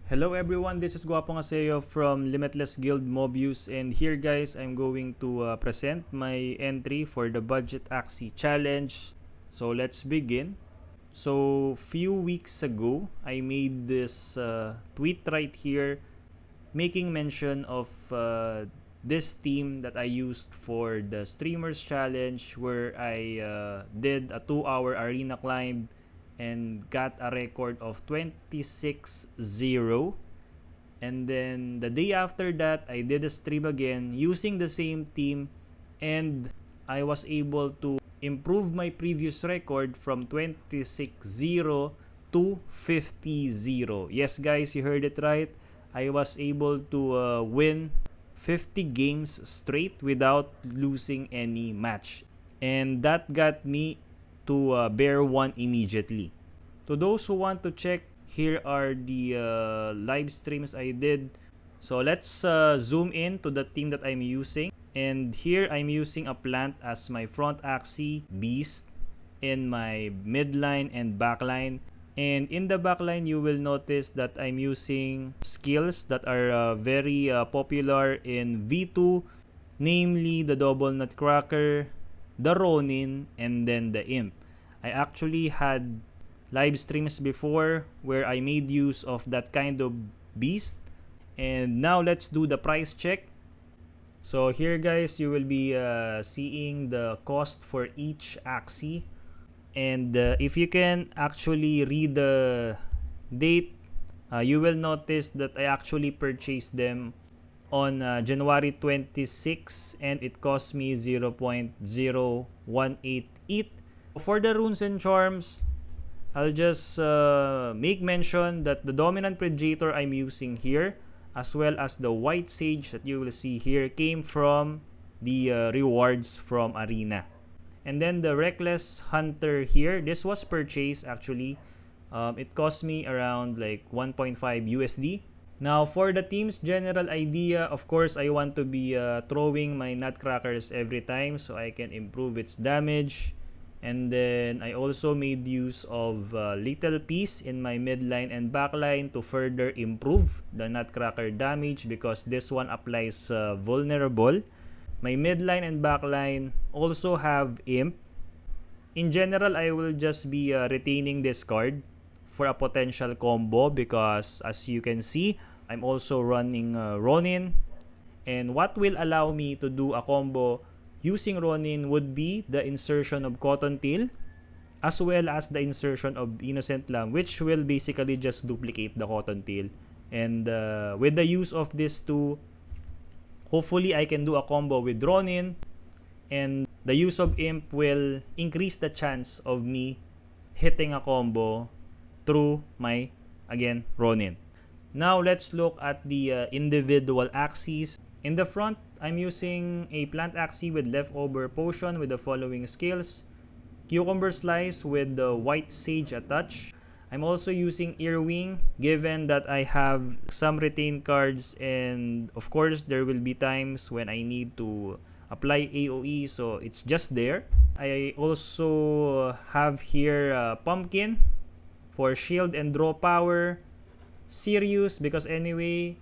Hello everyone, this is Guapo Ngaseo from Limitless Guild Mobius, and here guys, I'm going to present my entry for the Budget Axie Challenge. So let's begin. So few weeks ago, I made this tweet right here making mention of this team that I used for the Streamers Challenge, where I did a 2-hour arena climb and got a record of 26-0. And then the day after that, I did a stream again using the same team, and I was able to improve my previous record from 26-0 to 50-0. Yes guys, you heard it right. I was able to win 50 games straight without losing any match. And that got me to bear one immediately. To those who want to check, here are the live streams I did. So let's zoom in to the team that I'm using. And here I'm using a plant as my front Axie beast in my midline and backline. And in the backline, you will notice that I'm using skills that are very popular in V2, namely the Double Nutcracker, the Ronin, and then the Imp. I actually had live streams before where I made use of that kind of beast. And now let's do the price check. So here guys, you will be seeing the cost for each Axie. And if you can actually read the date, you will notice that I actually purchased them on January 26, and it cost me 0.018 ETH. For the runes and charms, I'll just make mention that the dominant predator I'm using here, as well as the white sage that you will see here, came from the rewards from Arena. And then the reckless hunter here, this was purchased actually. It cost me around like 1.5 USD. Now for the team's general idea, of course I want to be throwing my nutcrackers every time so I can improve its damage. And then I also made use of Little Piece in my midline and backline to further improve the Nutcracker damage, because this one applies vulnerable. My midline and backline also have Imp. In general, I will just be retaining this card for a potential combo, because as you can see, I'm also running Ronin. And what will allow me to do a combo using Ronin would be the insertion of Cottontail, as well as the insertion of Innocent Lamb, which will basically just duplicate the Cottontail. And with the use of these two, hopefully I can do a combo with Ronin, and the use of Imp will increase the chance of me hitting a combo through my, again, Ronin. Now let's look at the individual Axies. In the front, I'm using a plant Axie with leftover potion with the following skills: Cucumber Slice with the white sage attached. I'm also using Earwing, given that I have some retained cards, and of course there will be times when I need to apply AoE, so it's just there. I also have here Pumpkin for shield and draw power. Sirius, because anyway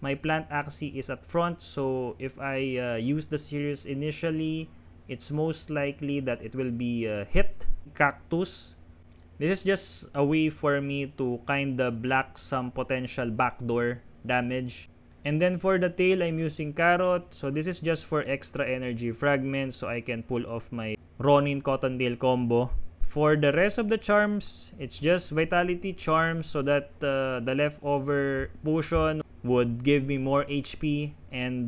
my plant Axie is at front, so if I use the Sirius initially, it's most likely that it will be hit. Cactus. This is just a way for me to kinda block some potential backdoor damage. And then for the tail, I'm using Carrot. So this is just for extra energy fragments, so I can pull off my Ronin Cottontail combo. For the rest of the charms, it's just Vitality Charms, so that the leftover potion would give me more HP. And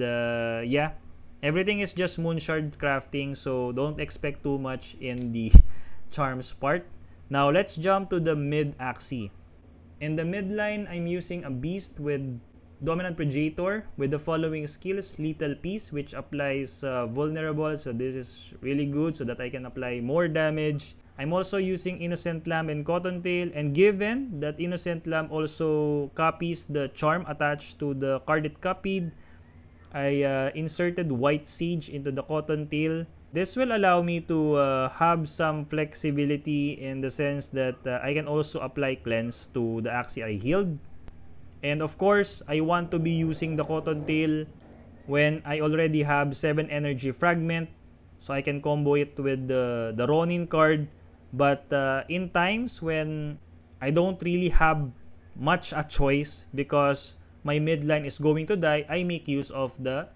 yeah, everything is just Moonshard crafting, so don't expect too much in the charms part. Now let's jump to the mid Axie. In the midline, I'm using a beast with dominant predator with the following skills: Lethal Piece, which applies vulnerable, so this is really good so that I can apply more damage. I'm also using Innocent Lamb and Cottontail, and given that Innocent Lamb also copies the charm attached to the card it copied, I inserted White Sage into the Cottontail. This will allow me to have some flexibility in the sense that I can also apply Cleanse to the Axie I healed. And of course, I want to be using the Cottontail when I already have 7 energy fragment, so I can combo it with the Ronin card. But in times when I don't really have much a choice because my midline is going to die, I make use of the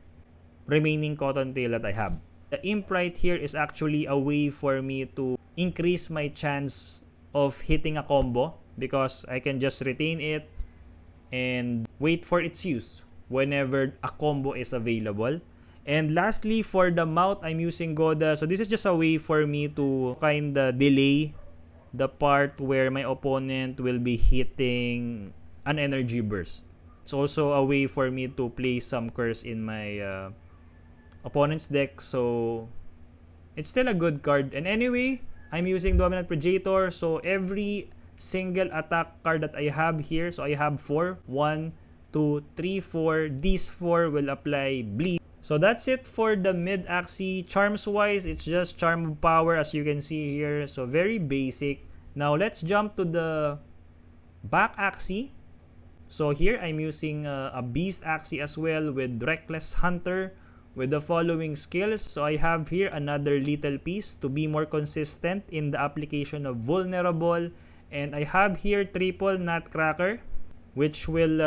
remaining Cottontail that I have. The imp right here is actually a way for me to increase my chance of hitting a combo because I can just retain it and wait for its use whenever a combo is available. And lastly, for the mount, I'm using Goda. So this is just a way for me to kinda delay the part where my opponent will be hitting an energy burst. It's also a way for me to play some curse in my opponent's deck. So it's still a good card. And anyway, I'm using Dominant Predator. So every single attack card that I have here, so I have 4. 1, 2, 3, 4. These 4 will apply bleed. So that's it for the mid Axie. Charms wise, it's just Charm of Power as you can see here. So very basic. Now let's jump to the back Axie. So here I'm using a Beast Axie as well with Reckless Hunter with the following skills. So I have here another little piece to be more consistent in the application of Vulnerable. And I have here triple Nutcracker, which will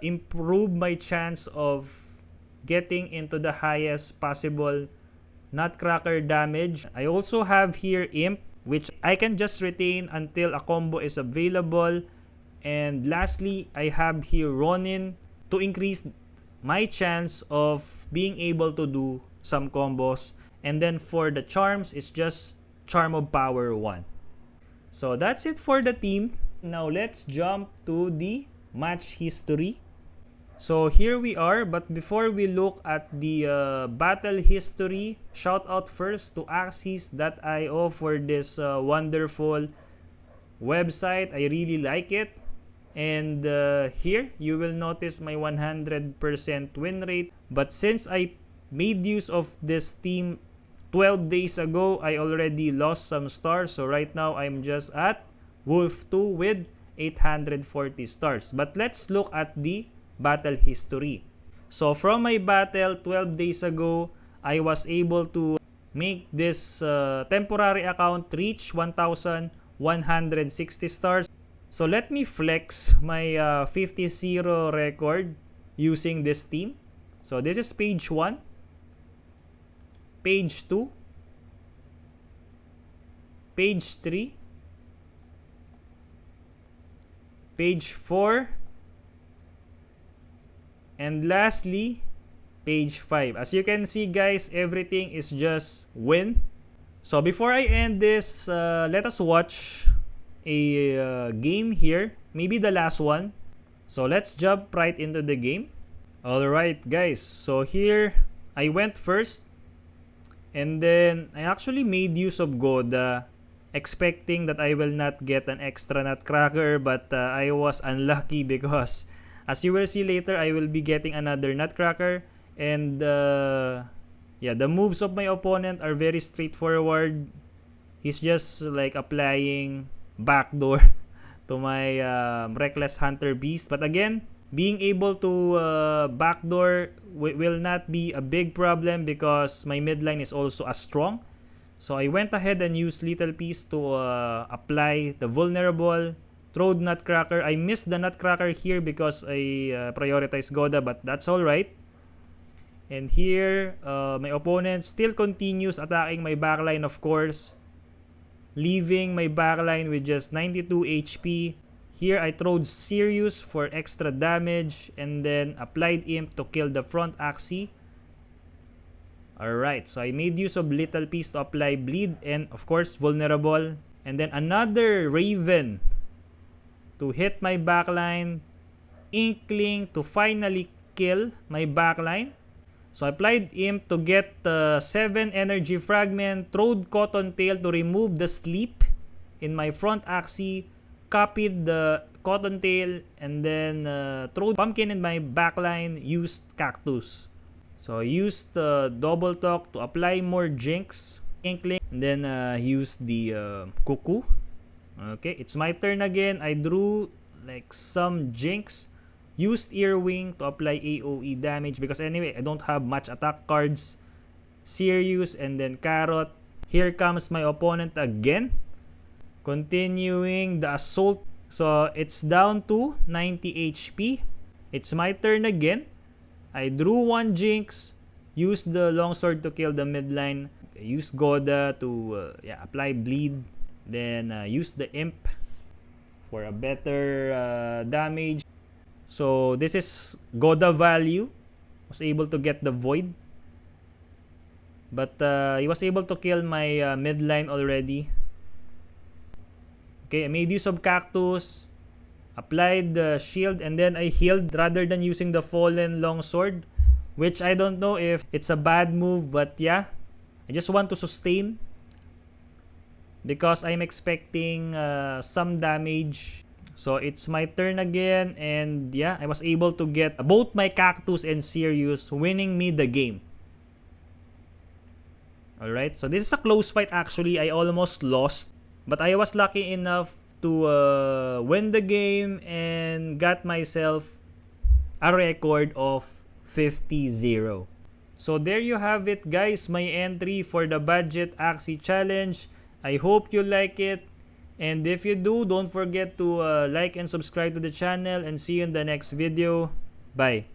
improve my chance of getting into the highest possible Nutcracker damage. I also have here Imp, which I can just retain until a combo is available. And lastly, I have here Ronin to increase my chance of being able to do some combos. And then for the charms, it's just Charm of Power 1. So that's it for the team. Now let's jump to the match history. So here we are, but before we look at the battle history, shout out first to Axie.io for this wonderful website. I really like it. And here you will notice my 100% win rate. But since I made use of this team 12 days ago, I already lost some stars. So right now I'm just at Wolf 2 with 840 stars. But let's look at the battle history. So from my battle 12 days ago, I was able to make this temporary account reach 1,160 stars. So let me flex my 50-0 record using this team. So this is page 1, page 2, page 3, page 4, and lastly, page 5. As you can see guys, everything is just win. So before I end this, let us watch a game here. Maybe the last one. So let's jump right into the game. Alright guys, so here I went first. And then I actually made use of Goda, expecting that I will not get an extra Nutcracker, but I was unlucky because as you will see later, I will be getting another Nutcracker. And yeah, the moves of my opponent are very straightforward. He's just like applying backdoor to my Reckless Hunter Beast. But again, being able to backdoor will not be a big problem because my midline is also as strong. So I went ahead and used Little Piece to apply the Vulnerable, throwed Nutcracker. I missed the Nutcracker here because I prioritized Goda, but that's alright. And here, my opponent still continues attacking my backline, of course, leaving my backline with just 92 HP. Here, I throwed Sirius for extra damage and then applied Imp to kill the front Axie. Alright, so I made use of Little Piece to apply Bleed and, of course, Vulnerable. And then another Raven to hit my backline. Inkling to finally kill my backline. So I applied Imp to get 7 energy fragment, throwed Cottontail to remove the sleep in my front Axie, copied the Cottontail, and then throwed Pumpkin in my backline, used Cactus. So I used Double Talk to apply more Jinx, Inkling, and then used the Cuckoo. Okay, it's my turn again. I drew like some Jinx used Earwing to apply AoE damage because anyway, I don't have much attack cards. Sirius and then Carrot. Here comes my opponent again. Continuing the assault. So it's down to 90 HP. It's my turn again. I drew one Jinx. Used the longsword to kill the midline. Used Goda to apply bleed. Then use the imp for a better damage. So this is Goda value. Was able to get the void. But he was able to kill my midline already. Okay, I made use of Cactus. Applied the shield and then I healed rather than using the fallen longsword. Which I don't know if it's a bad move, but yeah. I just want to sustain. Because I'm expecting some damage. So it's my turn again and yeah, I was able to get both my Cactus and Sirius, winning me the game. Alright, so this is a close fight actually. I almost lost. But I was lucky enough to win the game and got myself a record of 50-0. So there you have it guys, my entry for the budget Axie challenge. I hope you like it. And if you do, don't forget to like and subscribe to the channel and see you in the next video. Bye.